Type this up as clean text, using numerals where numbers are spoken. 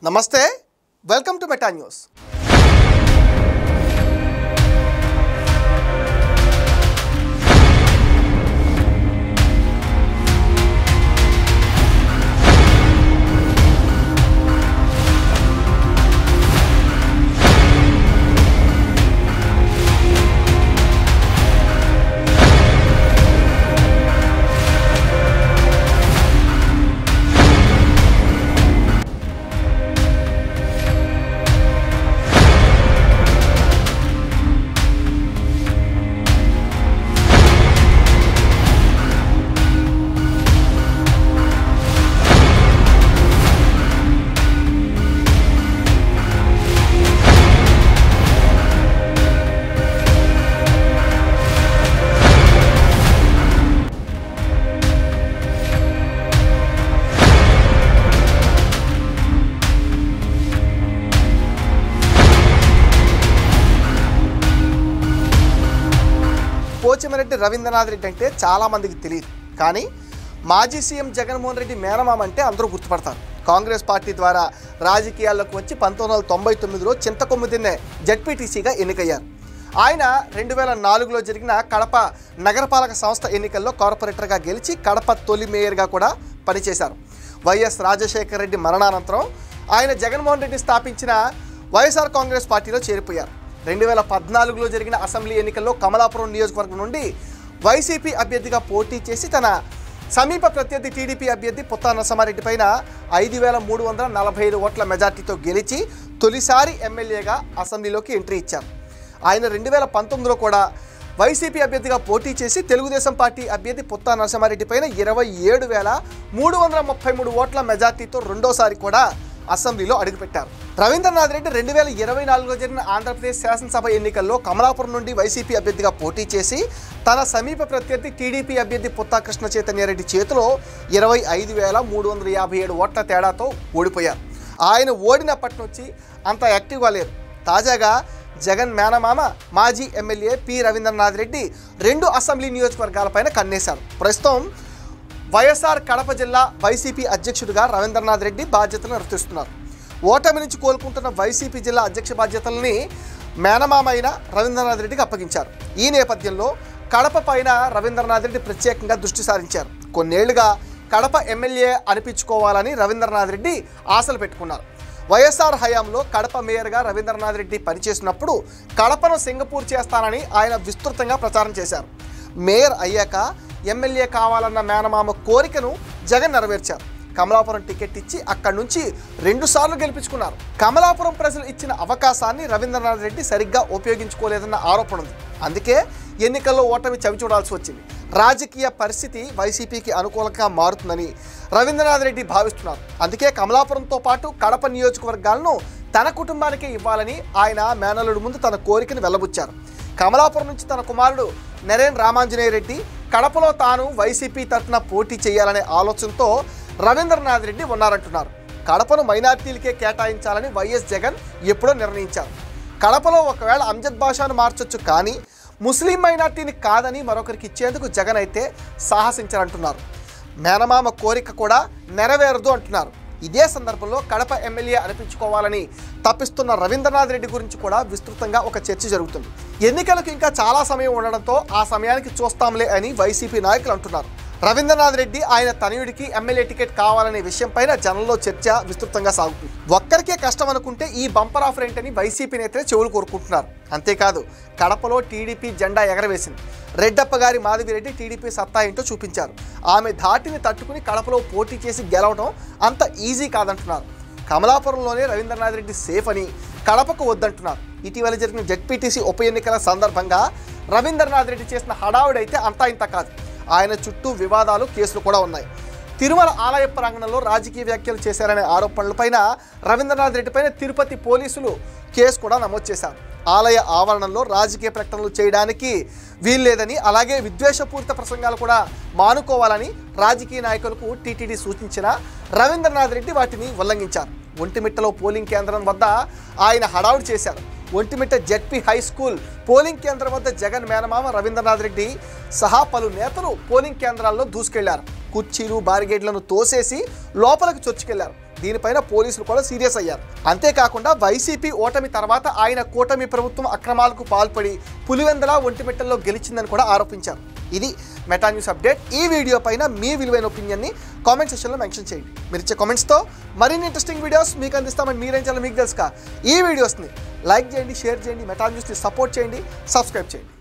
నమస్తే, welcome to Meta news. Pochamireddy Ravindranath Reddy అంటే చాలామందికి తెలియదు, కానీ మాజీ సీఎం జగన్మోహన్ రెడ్డి మేనమామ అంటే అందరూ గుర్తుపడతారు. కాంగ్రెస్ పార్టీ ద్వారా రాజకీయాల్లోకి వచ్చి 1999లో చింతకొమ్ముదిన్నే జడ్పీటీసీగా ఎన్నికయ్యారు. ఆయన 2004లో జరిగిన కడప నగరపాలక సంస్థ ఎన్నికల్లో కార్పొరేటర్గా గెలిచి కడప తొలి మేయర్గా కూడా పనిచేశారు. వైఎస్ రాజశేఖర రెడ్డి మరణానంతరం ఆయన జగన్మోహన్ రెడ్డి స్థాపించిన వైఎస్ఆర్ కాంగ్రెస్ పార్టీలో చేరిపోయారు. 2014లో జరిగిన అసెంబ్లీ ఎన్నికల్లో కమలాపురం నియోజకవర్గం నుండి వైసీపీ అభ్యర్థిగా పోటీ చేసి తన సమీప ప్రత్యర్థి టీడీపీ అభ్యర్థి పుత్తా నరసింహారెడ్డి పైన 5345 ఓట్ల మెజార్టీతో గెలిచి తొలిసారి ఎమ్మెల్యేగా అసెంబ్లీలోకి ఎంట్రీ ఇచ్చారు. ఆయన 2019లో కూడా వైసీపీ అభ్యర్థిగా పోటీ చేసి తెలుగుదేశం పార్టీ అభ్యర్థి పుత్తా నరసింహారెడ్డి పైన 27333 ఓట్ల మెజార్టీతో రెండోసారి కూడా అసెంబ్లీలో అడుగుపెట్టారు. రవీంద్రనాథ్ రెడ్డి 2024లో జరిగిన ఆంధ్రప్రదేశ్ శాసనసభ ఎన్నికల్లో కమలాపురం నుండి వైసీపీ అభ్యర్థిగా పోటీ చేసి తన సమీప ప్రత్యర్థి టీడీపీ అభ్యర్థి పుత్తా కృష్ణ చైతన్యారెడ్డి చేతిలో 25357 ఓట్ల తేడాతో ఓడిపోయారు. ఆయన ఓడినప్పటి నుంచి అంత యాక్టివ్గా లేరు. తాజాగా జగన్ మేనమామ మాజీ MLA P Ravindranath Reddy 2 assembly నియోజకవర్గాలపైన కన్నేశారు. ప్రస్తుతం వైఎస్ఆర్ కడప జిల్లా వైసీపీ అధ్యక్షుడిగా రవీంద్రనాథ్ రెడ్డి బాధ్యతలు నిర్వహిస్తున్నారు. ఓటమి నుంచి కోలుకుంటున్న వైసీపీ జిల్లా అధ్యక్ష బాధ్యతల్ని మేనమామ అయిన రవీంద్రనాథ్ రెడ్డికి అప్పగించారు. ఈ నేపథ్యంలో కడప పైన రవీంద్రనాథ్ రెడ్డి ప్రత్యేకంగా దృష్టి సారించారు. కొన్నేళ్లుగా కడప ఎమ్మెల్యే అనిపించుకోవాలని రవీంద్రనాథ్ రెడ్డి ఆశలు పెట్టుకున్నారు. వైఎస్ఆర్ హయాంలో కడప మేయర్గా రవీంద్రనాథ్ రెడ్డి పనిచేసినప్పుడు కడపను సింగపూర్ చేస్తానని ఆయన విస్తృతంగా ప్రచారం చేశారు. మేయర్ అయ్యాక ఎమ్మెల్యే కావాలన్న మేనమామ కోరికను జగన్ నెరవేర్చారు. కమలాపురం టికెట్ ఇచ్చి అక్కడి నుంచి 2 సార్లు గెలిపించుకున్నారు. కమలాపురం ప్రజలు ఇచ్చిన అవకాశాన్ని రవీంద్రనాథ్ రెడ్డి సరిగ్గా ఉపయోగించుకోలేదన్న ఆరోపణ ఉంది. అందుకే ఎన్నికల్లో ఓటమి చవిచూడాల్సి వచ్చింది. రాజకీయ పరిస్థితి వైసీపీకి అనుకూలంగా మారుతుందని రవీంద్రనాథ్ రెడ్డి భావిస్తున్నారు. అందుకే కమలాపురంతో పాటు కడప నియోజకవర్గాలను తన కుటుంబానికే ఇవ్వాలని ఆయన మేనల్లుడి ముందు తన కోరికను వెల్లబుచ్చారు. కమలాపురం నుంచి తన కుమారుడు నరేన్ రామాంజనేయ రెడ్డి కడపలో తాను వైసీపీ తరఫున పోటీ చేయాలనే ఆలోచనతో రవీంద్రనాథ్ రెడ్డి ఉన్నారంటున్నారు. కడపను మైనార్టీలకే కేటాయించాలని వైఎస్ జగన్ ఎప్పుడో నిర్ణయించారు. కడపలో ఒకవేళ అంజద్ బాషాను మార్చొచ్చు, కానీ ముస్లిం మైనార్టీని కాదని మరొకరికి ఇచ్చేందుకు జగన్ అయితే సాహసించారంటున్నారు. మేనమామ కోరిక కూడా నెరవేరదు అంటున్నారు. ఇదే సందర్భంలో కడప ఎమ్మెల్యే అనిపించుకోవాలని తప్పిస్తున్న రవీంద్రనాథ్ రెడ్డి గురించి కూడా విస్తృతంగా ఒక చర్చ జరుగుతుంది. ఎన్నికలకు ఇంకా చాలా సమయం ఉండడంతో ఆ సమయానికి చూస్తాంలే అని వైసీపీ నాయకులు అంటున్నారు. రవీంద్రనాథ్ రెడ్డి ఆయన తనయుడికి ఎమ్మెల్యే టికెట్ కావాలనే విషయంపైన జనంలో చర్చ విస్తృతంగా సాగుతుంది. ఒక్కరికే కష్టం అనుకుంటే ఈ బంపర్ ఆఫర్ ఏంటని వైసీపీ నేతలే చెవులు కోరుకుంటున్నారు. అంతేకాదు కడపలో టీడీపీ జెండా ఎగరవేసింది. రెడ్డప్ప గారి మాధవిరెడ్డి టీడీపీ సత్తా ఏంటో చూపించారు. ఆమె ధాటిని తట్టుకుని కడపలో పోటీ చేసి గెలవడం అంత ఈజీ కాదంటున్నారు. కమలాపురంలోనే రవీంద్రనాథ్ రెడ్డి సేఫ్ అని కడపకు వద్దంటున్నారు. ఇటీవల జరిగిన జడ్పీటీసీ ఉప ఎన్నికల సందర్భంగా రవీంద్రనాథ్ రెడ్డి చేసిన హడావుడైతే అంతా ఇంత కాదు. ఆయన చుట్టూ వివాదాలు, కేసులు కూడా ఉన్నాయి. తిరుమల ఆలయ ప్రాంగణంలో రాజకీయ వ్యాఖ్యలు చేశారనే ఆరోపణలపైన రవీంద్రనాథ్ రెడ్డి పైన తిరుపతి పోలీసులు కేసు కూడా నమోదు చేశారు. ఆలయ ఆవరణలో రాజకీయ ప్రకటనలు చేయడానికి వీల్లేదని, అలాగే విద్వేషపూరిత ప్రసంగాలు కూడా మానుకోవాలని రాజకీయ నాయకులకు టీటీడీ సూచించిన రవీంద్రనాథ్ రెడ్డి వాటిని ఉల్లంఘించారు. ఒంటిమిట్టలో పోలింగ్ కేంద్రం వద్ద ఆయన హడావుడి చేశారు. Ontimitta ZP high school polling కేంద్రం వద్ద జగన్ మేనమామ రవీంద్రనాథ్ రెడ్డి సహా పలు నేతలు పోలింగ్ కేంద్రాల్లో దూసుకెళ్లారు. కుర్చీలు, బారిగేట్లను తోసేసి లోపలికి చొచ్చుకెళ్లారు. దీనిపైన పోలీసులు కూడా సీరియస్ అయ్యారు. అంతేకాకుండా వైసీపీ ఓటమి తర్వాత ఆయన కూటమి ప్రభుత్వం అక్రమాలకు పాల్పడి పులివెందల ఒంటిమిట్టల్లో గెలిచిందని కూడా ఆరోపించారు. ఇది మెటా న్యూస్ అప్డేట్. ఈ వీడియో పైన మీ విలువైన ఒపీనియన్ని కామెంట్ సెక్షన్లో మెన్షన్ చేయండి. మీరు ఇచ్చే కామెంట్స్తో మరిన్ని ఇంట్రెస్టింగ్ వీడియోస్ మీకు అందిస్తామని మీరేం చేయాలో మీకు తెలుసుగా. ఈ వీడియోస్ని లైక్ చేయండి, షేర్ చేయండి, మెటా న్యూస్ని సపోర్ట్ చేయండి, సబ్స్క్రైబ్ చేయండి.